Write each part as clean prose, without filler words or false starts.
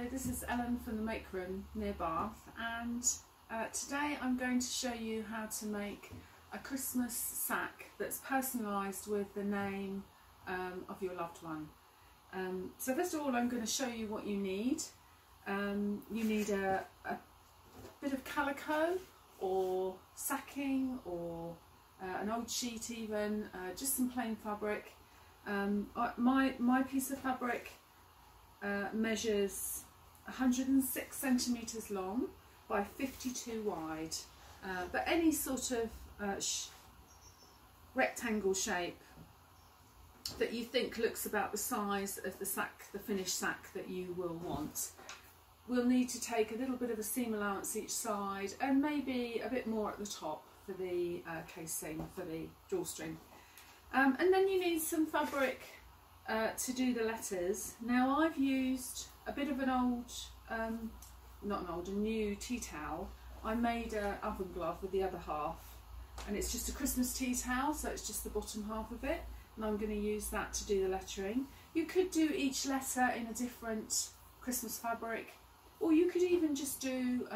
Hello, this is Ellen from the Make Room near Bath, and today I'm going to show you how to make a Christmas sack that's personalised with the name of your loved one. So first of all, I'm going to show you what you need. You need a bit of calico or sacking or an old sheet even, just some plain fabric. My piece of fabric measures 106 centimetres long by 52 wide, but any sort of rectangle shape that you think looks about the size of the sack, the finished sack that you will want. We'll need to take a little bit of a seam allowance each side and maybe a bit more at the top for the casing, for the drawstring. And then you need some fabric to do the letters. Now I've used a bit of an old, a new tea towel. I made an oven glove with the other half, and it's just a Christmas tea towel, so it's just the bottom half of it, and I'm going to use that to do the lettering. You could do each letter in a different Christmas fabric, or you could even just do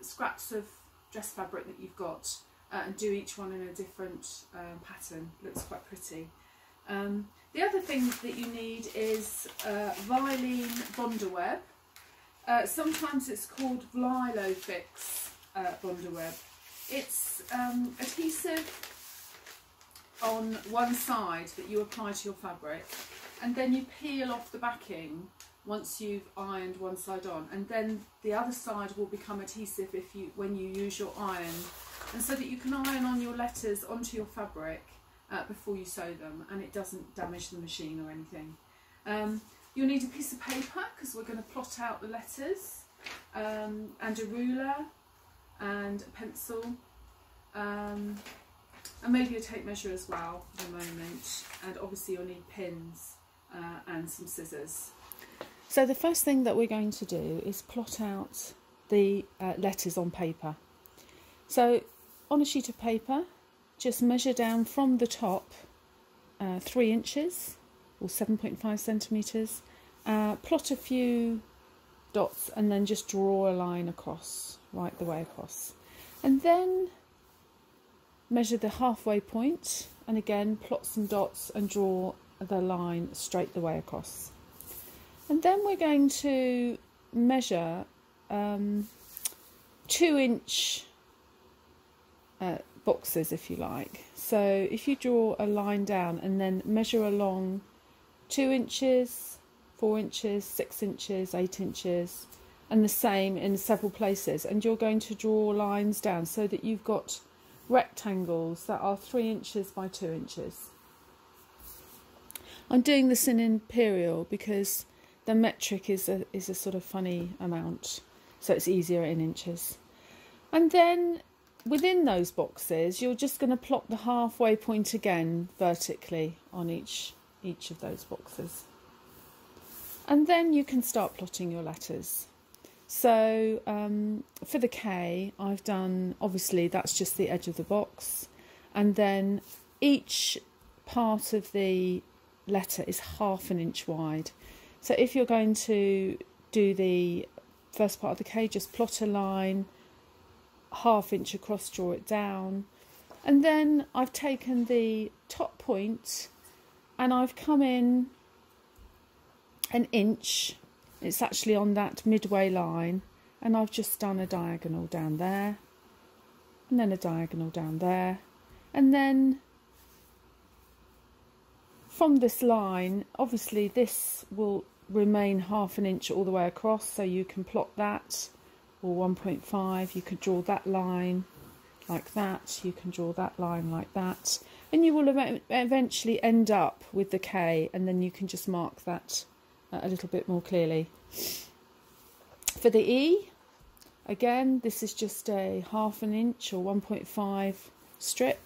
scraps of dress fabric that you've got and do each one in a different pattern. Looks quite pretty. The other thing that you need is Vilene Bonderweb. Sometimes it's called Vlylofix Bonderweb. It's adhesive on one side that you apply to your fabric, and then you peel off the backing once you've ironed one side on, and then the other side will become adhesive when you use your iron, and so that you can iron on your letters onto your fabric before you sew them, and it doesn't damage the machine or anything. You'll need a piece of paper because we're going to plot out the letters, and a ruler and a pencil, and maybe a tape measure as well for the moment, and obviously you'll need pins and some scissors. So the first thing that we're going to do is plot out the letters on paper. So on a sheet of paper, just measure down from the top 3 inches or 7.5 centimetres, plot a few dots and then just draw a line across, right the way across. And then measure the halfway point and again plot some dots and draw the line straight the way across. And then we're going to measure 2-inch boxes, if you like. So if you draw a line down and then measure along 2 inches, 4 inches, 6 inches, 8 inches, and the same in several places, and you're going to draw lines down so that you've got rectangles that are 3 inches by 2 inches. I'm doing this in imperial because the metric is a sort of funny amount, so it's easier in inches. And then within those boxes, you're just going to plot the halfway point again vertically on each of those boxes. And then you can start plotting your letters. So for the K, I've done, obviously that's just the edge of the box, and then each part of the letter is 1/2 inch wide. So if you're going to do the first part of the K, just plot a line 1/2 inch across, draw it down, and then I've taken the top point and I've come in 1 inch. It's actually on that midway line, and I've just done a diagonal down there, and then a diagonal down there, and then from this line, obviously this will remain 1/2 inch all the way across, so you can plot that, or 1.5, you could draw that line like that, you can draw that line like that, and you will eventually end up with the K, and then you can just mark that a little bit more clearly. For the E, again, this is just a 1/2 inch or 1.5 strip,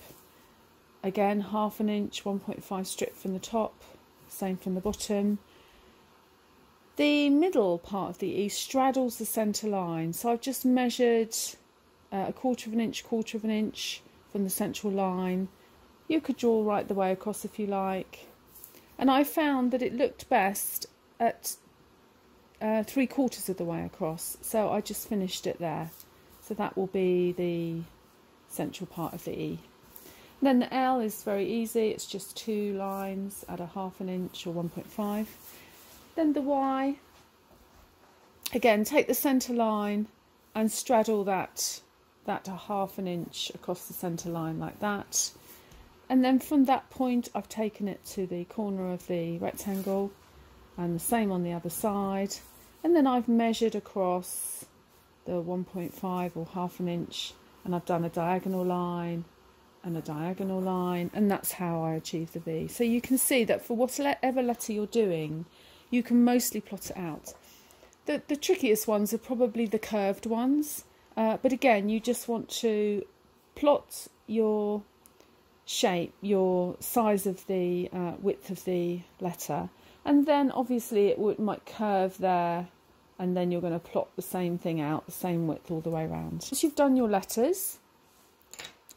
again 1/2 inch, 1.5 strip from the top, same from the bottom. The middle part of the E straddles the centre line, so I've just measured 1/4 inch, 1/4 inch from the central line. You could draw right the way across if you like, and I found that it looked best at 3/4 of the way across, so I just finished it there. So that will be the central part of the E. And then the L is very easy, it's just 2 lines at a 1/2 inch or 1.5. Then the Y, again, take the centre line and straddle that a 1/2 inch across the centre line like that. And then from that point I've taken it to the corner of the rectangle, and the same on the other side. And then I've measured across the 1.5 or 1/2 inch, and I've done a diagonal line and a diagonal line, and that's how I achieve the V. So you can see that for whatever letter you're doing, you can mostly plot it out. The trickiest ones are probably the curved ones, but again, you just want to plot your shape, your size of the width of the letter, and then obviously it might curve there, and then you're going to plot the same thing out, the same width all the way around. Once you've done your letters,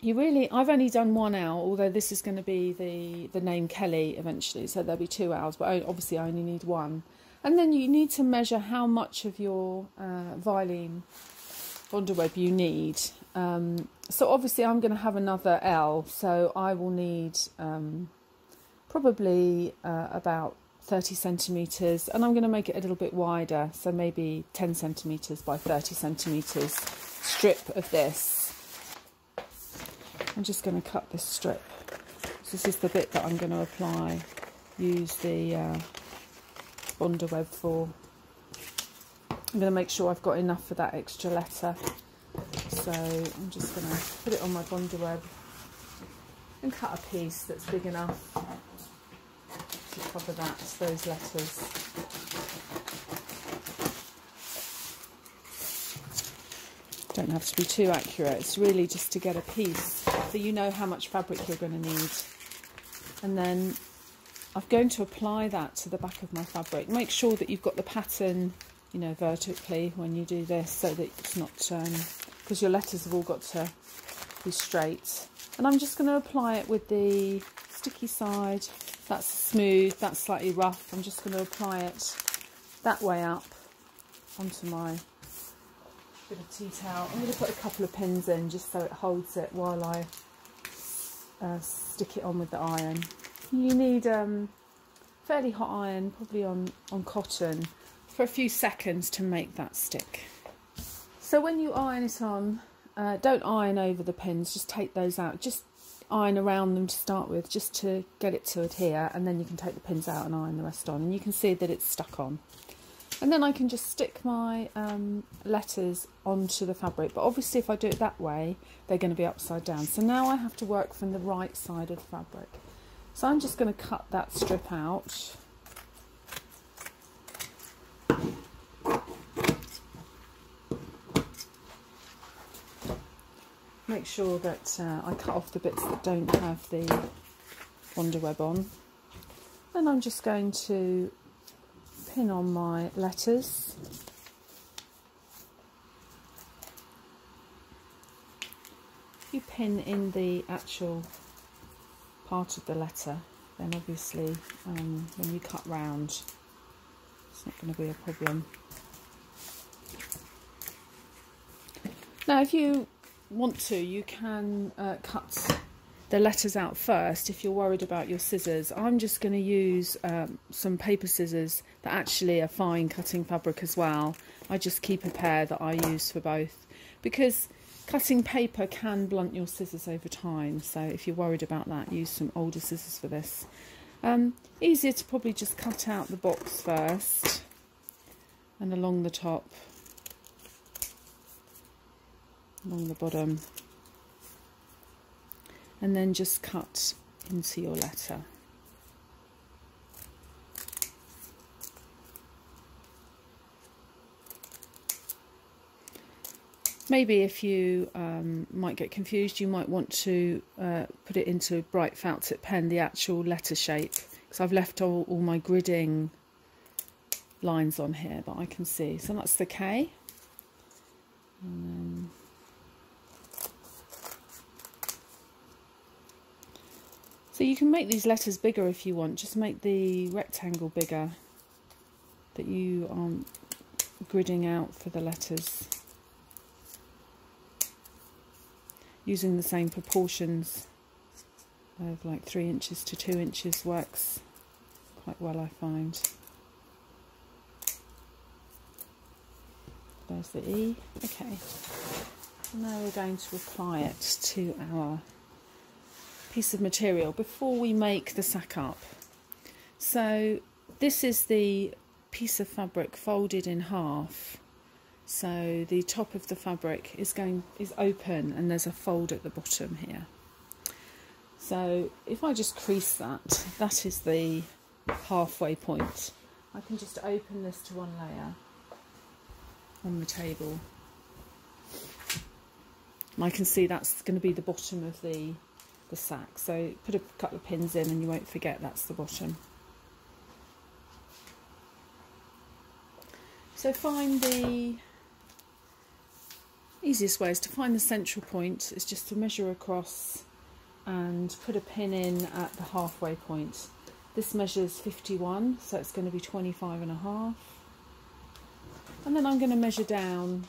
I've only done one L, although this is going to be the name Kelly eventually, so there'll be 2 L's, but obviously I only need one. And then you need to measure how much of your Vilene Bondeweb you need. So obviously I'm going to have another L, so I will need probably about 30 centimetres, and I'm going to make it a little bit wider, so maybe 10 centimetres by 30 centimetres strip of this. I'm just going to cut this strip. So this is the bit that I'm going to apply, use the Bondeweb for. I'm going to make sure I've got enough for that extra letter. So I'm just going to put it on my Bondeweb and cut a piece that's big enough to cover those letters. Don't have to be too accurate, it's really just to get a piece so you know how much fabric you're going to need. And then I'm going to apply that to the back of my fabric. Make sure that you've got the pattern, you know, vertically when you do this, so that it's not, because your letters have all got to be straight. And I'm just going to apply it with the sticky side. That's smooth, that's slightly rough. I'm just going to apply it that way up onto my bit of tea towel. I'm going to put a couple of pins in just so it holds it while I stick it on with the iron. You need fairly hot iron, probably on cotton, for a few seconds to make that stick. So when you iron it on, don't iron over the pins, just take those out. Just iron around them to start with, just to get it to adhere, and then you can take the pins out and iron the rest on, and you can see that it's stuck on. And then I can just stick my letters onto the fabric, but obviously if I do it that way, they're going to be upside down. So now I have to work from the right side of the fabric. So I'm just going to cut that strip out. Make sure that I cut off the bits that don't have the Bondeweb on. And I'm just going to pin on my letters. You pin in the actual part of the letter, then obviously when you cut round, it's not going to be a problem. Now if you want to, you can cut the letters out first if you're worried about your scissors. I'm just going to use some paper scissors that actually are fine cutting fabric as well. I just keep a pair that I use for both, because cutting paper can blunt your scissors over time, so if you're worried about that, use some older scissors for this. Easier to probably just cut out the box first and along the top, along the bottom, and then just cut into your letter. Maybe if you might get confused, you might want to put it into bright felt tip pen, the actual letter shape, because I've left all my gridding lines on here, but I can see. So that's the K. And then so you can make these letters bigger if you want, just make the rectangle bigger that you gridding out for the letters, using the same proportions of like 3 inches to 2 inches works quite well, I find. There's the E. Okay, now we're going to apply it to our piece of material before we make the sack up. So this is the piece of fabric folded in half, so the top of the fabric is open and there's a fold at the bottom here. So if I just crease that, that is the halfway point. I can just open this to one layer on the table, and I can see that's going to be the bottom of the sack, so put a couple of pins in and you won't forget that's the bottom. So find the easiest way is to find the central point, is just to measure across and put a pin in at the halfway point. This measures 51, so it's going to be 25.5. And then I'm going to measure down.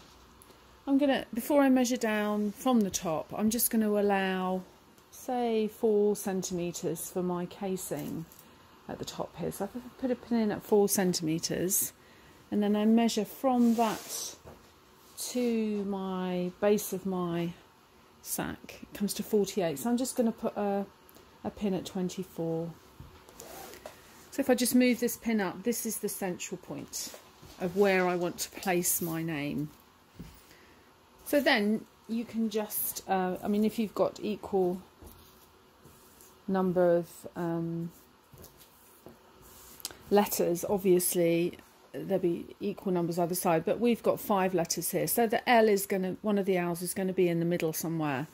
Before I measure down from the top, I'm just going to allow, say, 4 centimetres for my casing at the top here. So I've put a pin in at 4 centimetres, and then I measure from that to my base of my sack. It comes to 48, so I'm just going to put a pin at 24. So if I just move this pin up, this is the central point of where I want to place my name. So then you can just, I mean, if you've got equal number of letters, obviously there'll be equal numbers either side, but we've got 5 letters here, so the L is going to, one of the L's is going to be in the middle somewhere,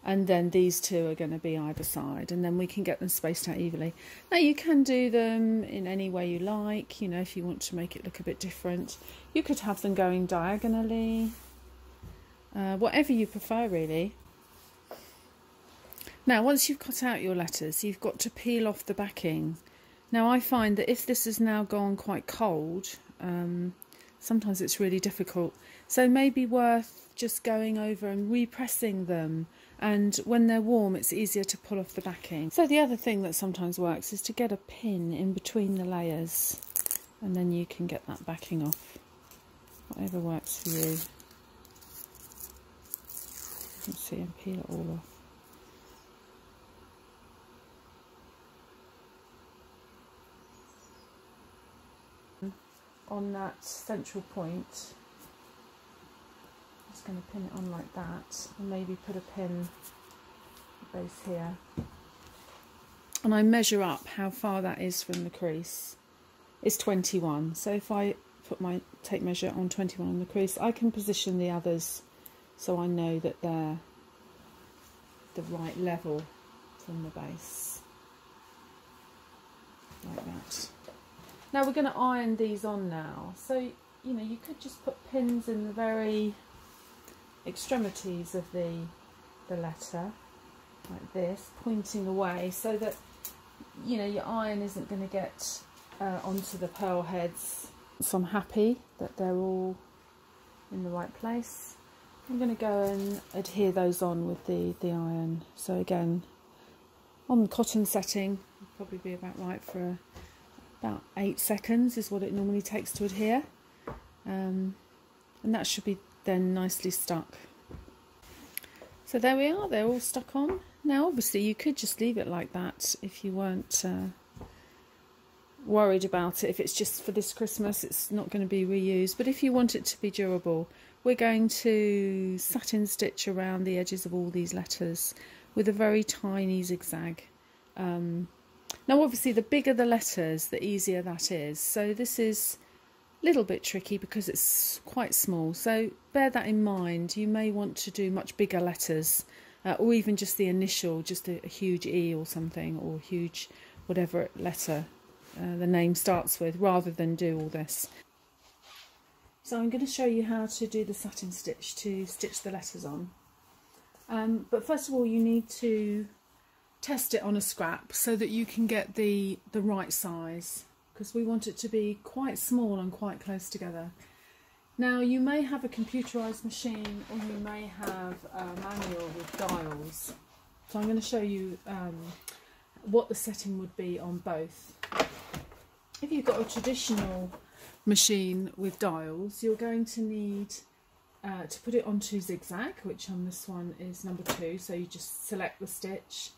and then these 2 are going to be either side, and then we can get them spaced out evenly. Now you can do them in any way you like, you know, if you want to make it look a bit different. You could have them going diagonally, whatever you prefer really. Now once you've cut out your letters, you've got to peel off the backing. Now I find that if this has now gone quite cold, sometimes it's really difficult. So maybe worth just going over and repressing them, and when they're warm it's easier to pull off the backing. So the other thing that sometimes works is to get a pin in between the layers, and then you can get that backing off. Whatever works for you. Let's see, and peel it all off. On that central point, I'm just going to pin it on like that, and maybe put a pin at the base here. And I measure up how far that is from the crease. It's 21, so if I put my tape measure on 21 on the crease, I can position the others so I know that they're the right level from the base, like that. Now we're going to iron these on now, so you know, you could just put pins in the very extremities of the letter like this, pointing away, so that, you know, your iron isn't going to get onto the pearl heads. So I'm happy that they're all in the right place. I'm going to go and adhere those on with the iron. So again, on the cotton setting, it'll probably be about right for about 8 seconds is what it normally takes to adhere, and that should be then nicely stuck. So there we are, they're all stuck on. Now obviously you could just leave it like that if you weren't worried about it. If it's just for this Christmas, it's not going to be reused, but if you want it to be durable, we're going to satin stitch around the edges of all these letters with a very tiny zigzag. Now obviously the bigger the letters, the easier that is, so this is a little bit tricky because it's quite small, so bear that in mind. You may want to do much bigger letters, or even just the initial, just a huge E or something, or huge whatever letter the name starts with, rather than do all this. So I'm going to show you how to do the satin stitch to stitch the letters on, but first of all you need to test it on a scrap so that you can get the right size, because we want it to be quite small and quite close together. Now you may have a computerised machine, or you may have a manual with dials. So I'm going to show you what the setting would be on both. If you've got a traditional machine with dials, you're going to need to put it onto zigzag, which on this one is number 2. So you just select the stitch,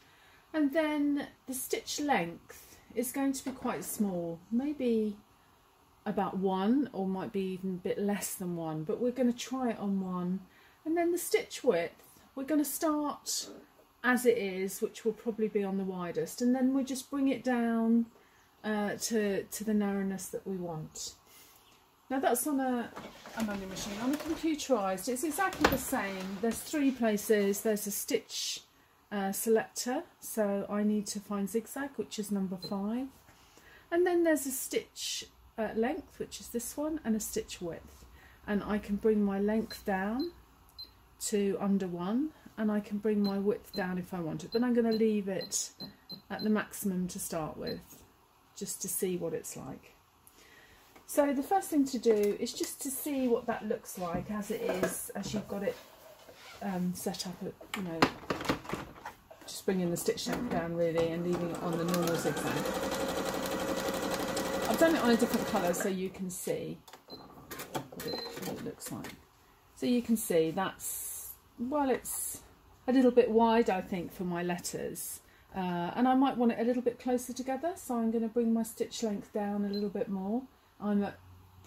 and then the stitch length is going to be quite small, maybe about 1, or might be even a bit less than 1, but we're going to try it on 1. And then the stitch width, we're going to start as it is, which will probably be on the widest, and then we'll just bring it down to the narrowness that we want. Now that's on a manual machine. On a computerised, it's exactly the same. There's 3 places. There's a stitch selector, so I need to find zigzag, which is number 5, and then there's a stitch length, which is this one, and a stitch width, and I can bring my length down to under 1, and I can bring my width down if I want it, but I'm going to leave it at the maximum to start with, just to see what it's like. So the first thing to do is just to see what that looks like as it is, as you've got it set up at, you know, just bringing the stitch length down really and leaving it on the normal zigzag. I've done it on a different colour so you can see what it looks like. So you can see that's, well, it's a little bit wide, I think, for my letters, and I might want it a little bit closer together, so I'm going to bring my stitch length down a little bit more. I'm at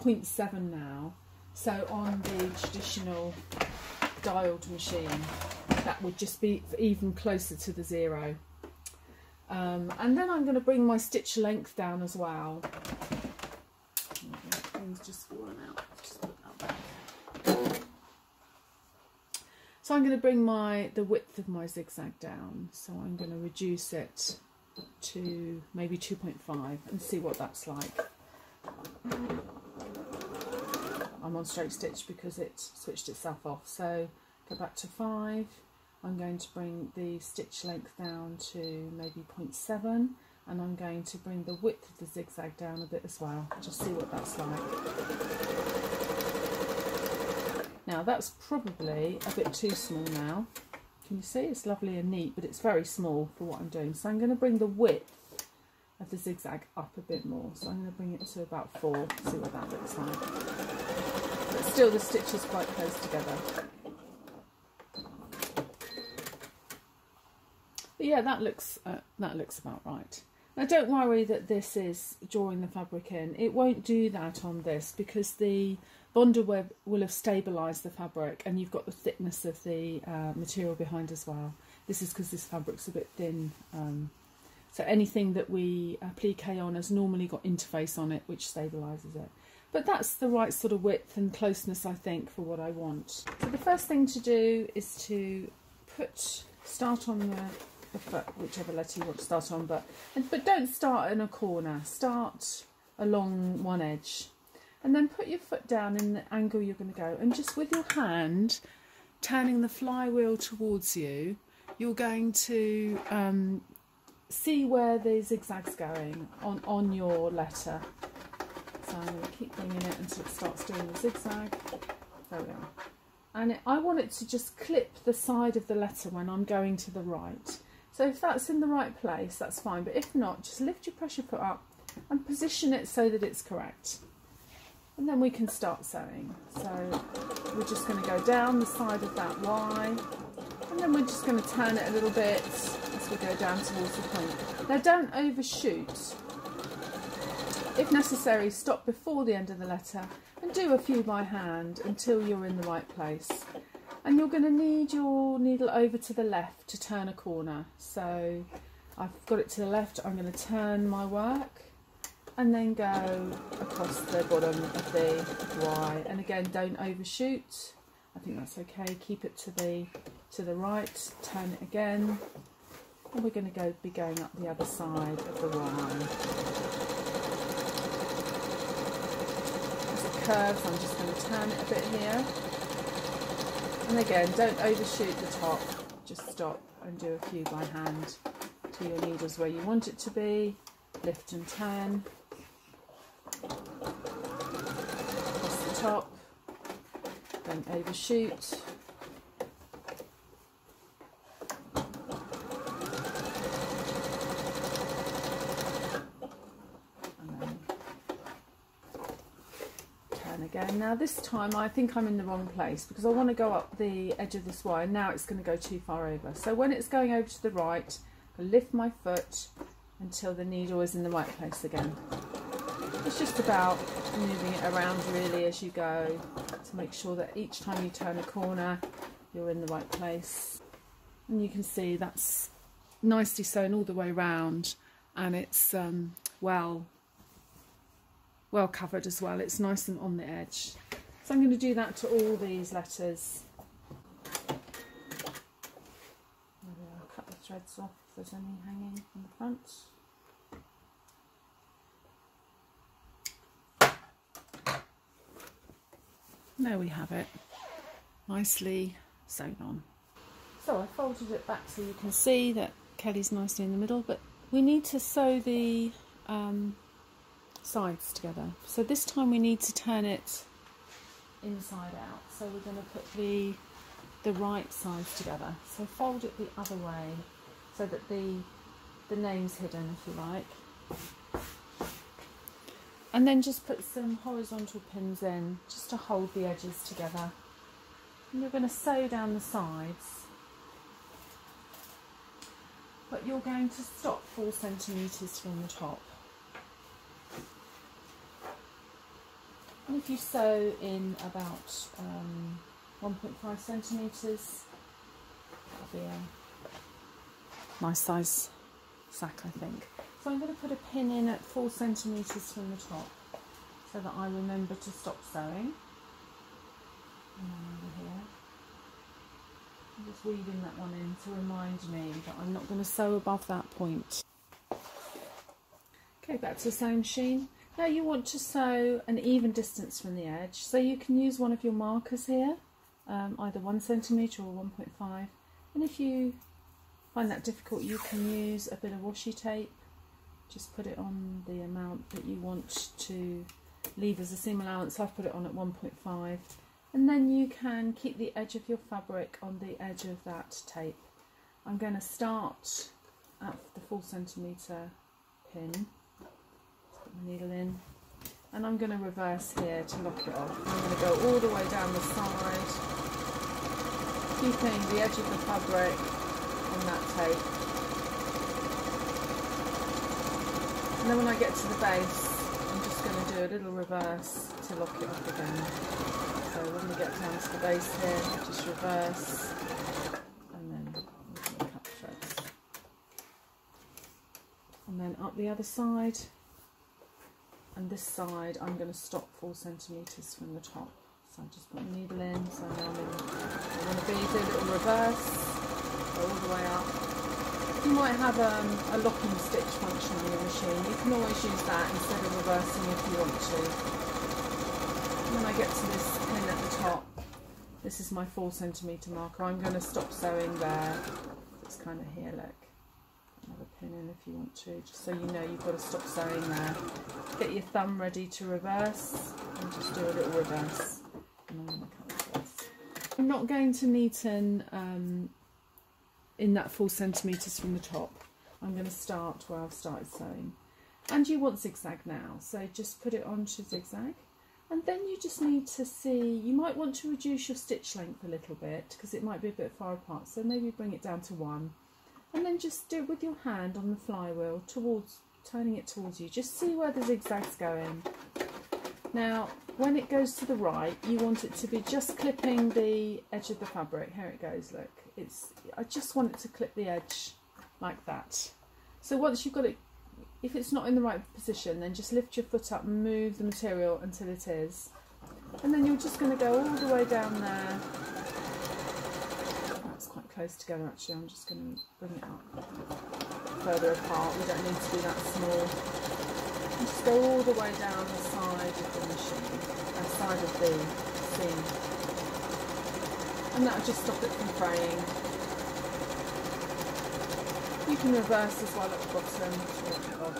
0.7 now, so on the traditional dialed machine that would just be even closer to the 0. And then I'm going to bring my stitch length down as well. Things just fallen out. Just put that back. So I'm going to bring the width of my zigzag down. So I'm going to reduce it to maybe 2.5 and see what that's like. I'm on straight stitch because it switched itself off. So go back to 5. I'm going to bring the stitch length down to maybe 0.7, and I'm going to bring the width of the zigzag down a bit as well, just see what that's like. Now that's probably a bit too small now. Can you see? It's lovely and neat, but it's very small for what I'm doing. So I'm going to bring the width of the zigzag up a bit more. So I'm going to bring it to about 4, see what that looks like. But still the stitch is quite close together. But yeah, that looks about right. Now don't worry that this is drawing the fabric in. It won't do that on this because the bonder web will have stabilised the fabric, and you've got the thickness of the material behind as well. This is because this fabric's a bit thin. So anything that we applique on has normally got interface on it which stabilises it. But that's the right sort of width and closeness, I think, for what I want. So the first thing to do is to start on the foot, whichever letter you want to start on, but don't start in a corner, start along one edge, and then put your foot down in the angle you're going to go, and just with your hand turning the flywheel towards you, you're going to see where the zigzag's going on your letter. So I'm going to keep bringing it until it starts doing the zigzag. There we are. And I want it to just clip the side of the letter when I'm going to the right. So if that's in the right place, that's fine. But if not, just lift your pressure foot up and position it so that it's correct. And then we can start sewing. So we're just going to go down the side of that Y. And then we're just going to turn it a little bit as we go down towards the point. Now don't overshoot. If necessary, stop before the end of the letter and do a few by hand until you're in the right place. And you're going to need your needle over to the left to turn a corner. So I've got it to the left, I'm going to turn my work and then go across the bottom of the Y. And again, don't overshoot. I think that's okay. Keep it to the right, turn it again. And we're going to be going up the other side of the Y. As it curves, I'm just going to turn it a bit here. And again, don't overshoot the top, just stop and do a few by hand to your needles where you want it to be. Lift and turn. Across the top, Don't overshoot. Again. Now this time I think I'm in the wrong place because I want to go up the edge of this wire. Now it's going to go too far over. So when it's going over to the right, I lift my foot until the needle is in the right place again. It's just about moving it around really as you go to make sure that each time you turn a corner you're in the right place. And you can see that's nicely sewn all the way around, and it's well covered as well. It's nice and on the edge. So I'm going to do that to all these letters. Maybe I'll cut the threads off if there's any hanging from the front. There we have it, nicely sewn on. So I folded it back so you can see that Kelly's nicely in the middle, but we need to sew the sides together. So this time we need to turn it inside out. So we're going to put the right sides together. So fold it the other way so that the name's hidden, if you like. And then just put some horizontal pins in just to hold the edges together. And you're going to sew down the sides, but you're going to stop 4 centimetres from the top. And if you sew in about 1.5 centimetres, that'll be a nice size sack, I think. So I'm going to put a pin in at 4 centimetres from the top so that I remember to stop sewing. And then over here, I'm just weaving that one in to remind me that I'm not going to sew above that point. Okay, back to the sewing machine. Now you want to sew an even distance from the edge, so you can use one of your markers here, either 1 centimetre or 1.5, and if you find that difficult you can use a bit of washi tape. Just put it on the amount that you want to leave as a seam allowance. I've put it on at 1.5, and then you can keep the edge of your fabric on the edge of that tape. I'm going to start at the 4 centimetre pin. My needle in, and I'm going to reverse here to lock it off. I'm going to go all the way down the side, keeping the edge of the fabric on that tape, and then when I get to the base I'm just going to do a little reverse to lock it off again. So when we get down to the base here, just reverse, and then cut the threads, and then up the other side. And this side I'm going to stop 4 centimetres from the top. So I just put the needle in, so now I'm going to do a little reverse, go all the way up. You might have a locking stitch function on your machine. You can always use that instead of reversing if you want to. And when I get to this pin at the top, this is my 4 centimetre marker. I'm going to stop sewing there. It's kind of here, look. Another pin in if you want to, just so you know you've got to stop sewing there. Get your thumb ready to reverse and just do a little reverse. And I'm going to cut this. I'm not going to neaten in that 4 centimetres from the top. I'm going to start where I've started sewing. And you want zigzag now, so just put it onto zigzag. And then you just need to see, you might want to reduce your stitch length a little bit because it might be a bit far apart, so maybe bring it down to 1. And then just do it with your hand on the flywheel, turning it towards you. Just see where the zigzag's going. Now, when it goes to the right, you want it to be just clipping the edge of the fabric. Here it goes, look. I just want it to clip the edge like that. So once you've got it, if it's not in the right position, then just lift your foot up and move the material until it is. And then you're just going to go all the way down there. That's quite close together actually. I'm just going to bring it up further apart. We don't need to be that small. Just go all the way down the side of the machine, side of the seam. And that'll just stop it from fraying. You can reverse as well at the bottom to lock it off.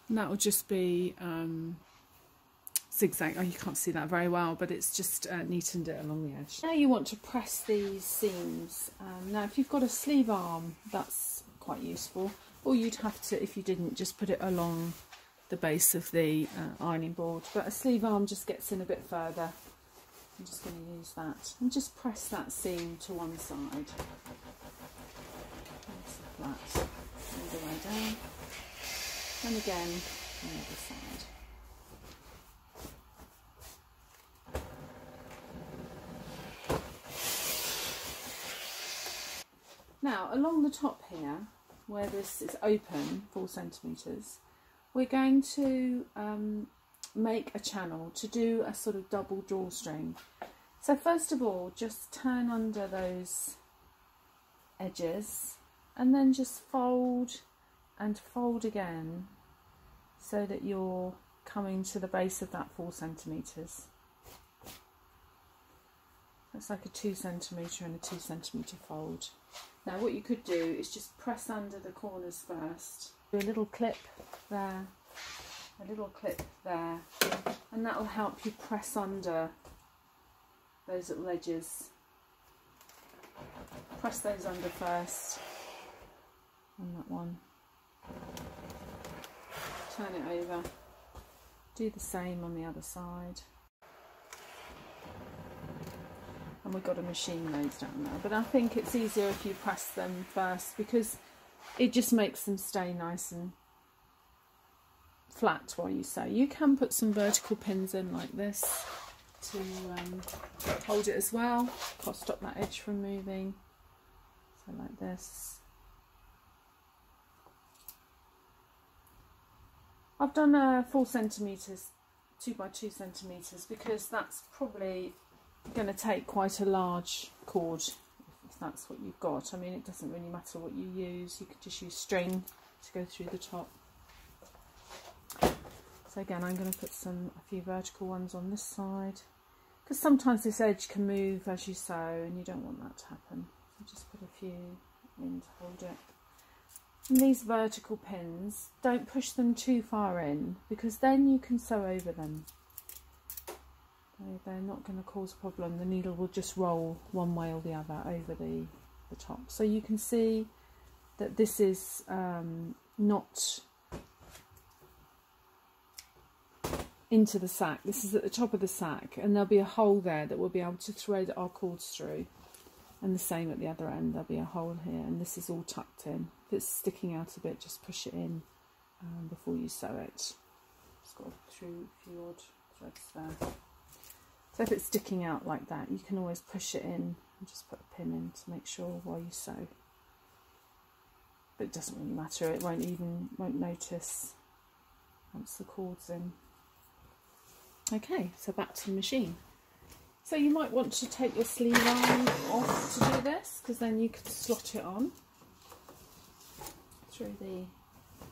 And that will just be zigzag. Oh, you can't see that very well, but it's just neatened it along the edge. Now you want to press these seams. Now if you've got a sleeve arm, that's quite useful, or you'd have to, if you didn't, just put it along the base of the ironing board, but a sleeve arm just gets in a bit further. I'm just going to use that and just press that seam to one side. Flat all the way down, and again on the other side. Now along the top here, where this is open 4 centimetres, we're going to make a channel to do a sort of double drawstring. So first of all, just turn under those edges and then just fold and fold again so that you're coming to the base of that 4 centimetres. That's like a 2 centimetre and a 2 centimetre fold. Now what you could do is just press under the corners first. Do a little clip there, a little clip there, and that will help you press under those little edges. Press those under first on that one. Turn it over. Do the same on the other side. And we've got a machine those down there, but I think it's easier if you press them first because it just makes them stay nice and flat while you sew. You can put some vertical pins in like this to hold it as well, stop that edge from moving, so like this. I've done 4 centimetres, 2 by 2 centimetres, because that's probably going to take quite a large cord if that's what you've got. I mean, it doesn't really matter what you use, you could just use string to go through the top. So again, I'm going to put a few vertical ones on this side, because sometimes this edge can move as you sew and you don't want that to happen. So just put a few in to hold it. And these vertical pins, don't push them too far in, because then you can sew over them. They're not going to cause a problem. The needle will just roll one way or the other over the top. So you can see that this is not into the sack. This is at the top of the sack, and there'll be a hole there that we'll be able to thread our cords through. And the same at the other end, there'll be a hole here, and this is all tucked in. If it's sticking out a bit, just push it in before you sew it. Just got a few odd threads there. So if it's sticking out like that, you can always push it in and just put a pin in to make sure while you sew. But it doesn't really matter, it won't notice once the cord's in. Okay, so back to the machine. So you might want to take your sleeve arm off to do this, because then you could slot it on through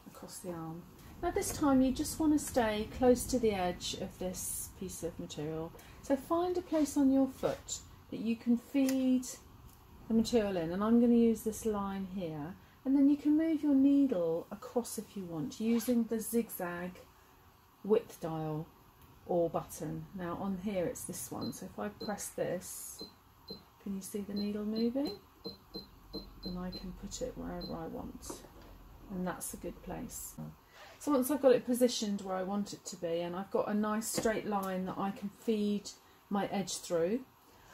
across the arm. Now this time you just want to stay close to the edge of this piece of material. So find a place on your foot that you can feed the material in, and I'm going to use this line here, and then you can move your needle across if you want, using the zigzag width dial or button. Now on here it's this one, so if I press this, can you see the needle moving? And I can put it wherever I want, and that's a good place. So once I've got it positioned where I want it to be, and I've got a nice straight line that I can feed my edge through,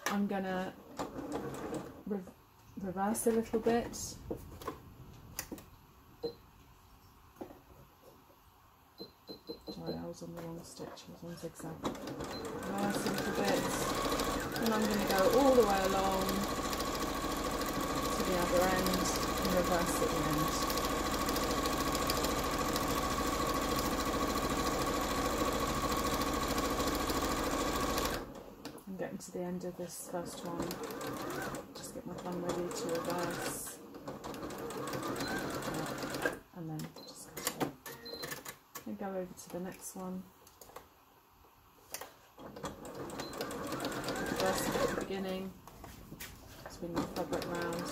I'm going to reverse a little bit. Sorry, I was on the wrong stitch, I was on zigzag. Reverse a little bit, and I'm going to go all the way along to the other end and reverse at the end. I'm getting to the end of this first one. Just get my thumb ready to reverse, and then just cut it. And go over to the next one. Reverse it at the beginning, spin the fabric round.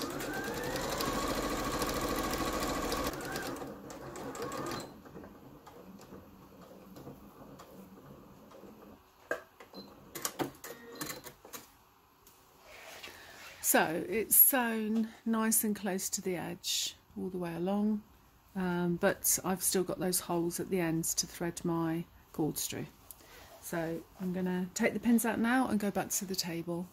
So it's sewn nice and close to the edge all the way along, but I've still got those holes at the ends to thread my cords through. So I'm going to take the pins out now and go back to the table.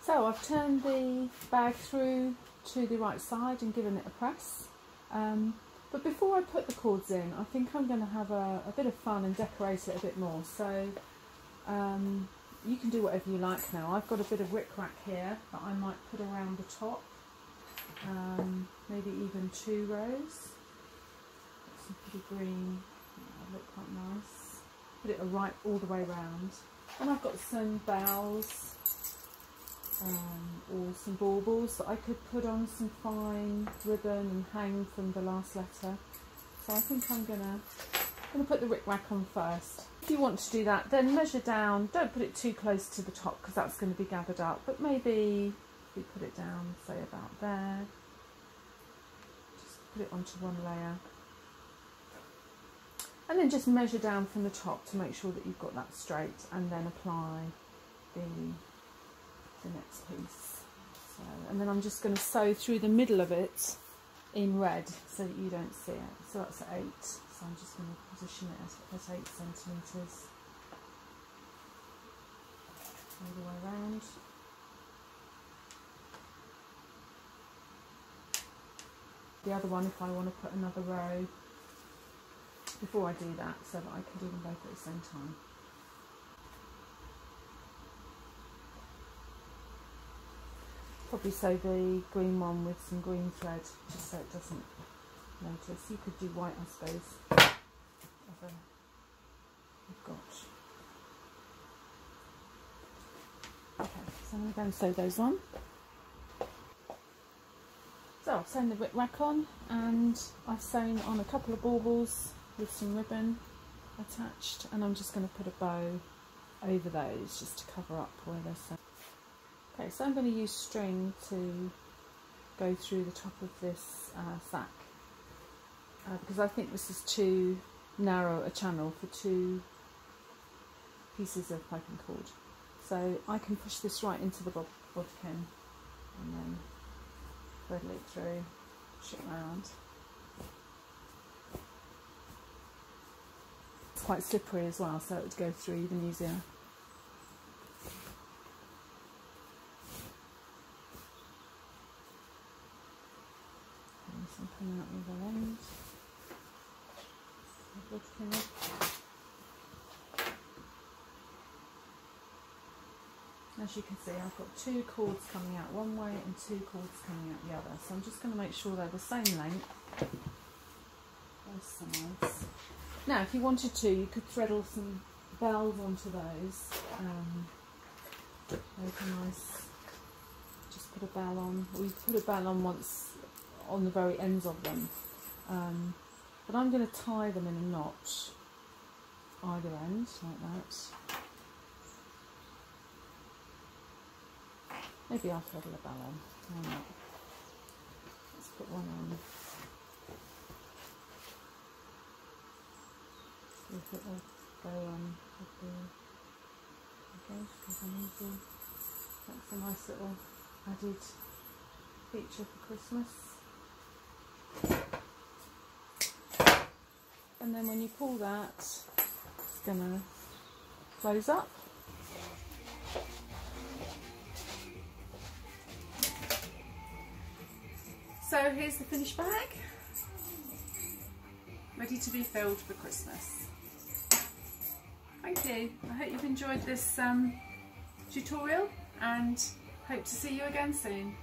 So I've turned the bag through to the right side and given it a press. But before I put the cords in, I think I'm going to have a bit of fun and decorate it a bit more. So you can do whatever you like now. I've got a bit of rickrack here that I might put around the top, maybe even 2 rows. Got some pretty green, that'll look quite nice. Put it right all the way round. And I've got some bells or some baubles that I could put on some fine ribbon and hang from the last letter. So I think I'm gonna put the rickrack on first. If you want to do that, then measure down. Don't put it too close to the top because that's going to be gathered up, but maybe if we put it down, say about there, just put it onto one layer. And then just measure down from the top to make sure that you've got that straight, and then apply the next piece. So, and then I'm just going to sew through the middle of it in red so that you don't see it. So that's at 8. So I'm just going to position it at 8 centimetres all the way around. The other one, if I want to put another row before I do that, so that I can do them both at the same time. Probably sew the green one with some green thread, just so it doesn't notice. You could do white, I suppose. We've got. Okay, so I'm going to go and sew those on. So I've sewn the rickrack on, and I've sewn on a couple of baubles with some ribbon attached, and I'm just going to put a bow over those just to cover up where they're sewn. Okay, so I'm going to use string to go through the top of this sack because I think this is too narrow a channel for 2 pieces of piping cord. So I can push this right into the bodkin and then thread it through, push it around. It's quite slippery as well, so it would go through even easier. Coming out the other end. As you can see, I've got 2 cords coming out one way and 2 cords coming out the other. So I'm just going to make sure they're the same length, both sides. Now, if you wanted to, you could threadle some bells onto those. They're nice. Just put a bell on, or you put a bell on once on the very ends of them, but I'm going to tie them in a knot either end like that. Maybe I'll threadle a bell on. Why not? Let's put one on. See if it will go on with the gauge because I'm easy. That's a nice little added feature for Christmas. And then when you pull that, it's going to close up. So here's the finished bag, ready to be filled for Christmas. Thank you. I hope you've enjoyed this tutorial and hope to see you again soon.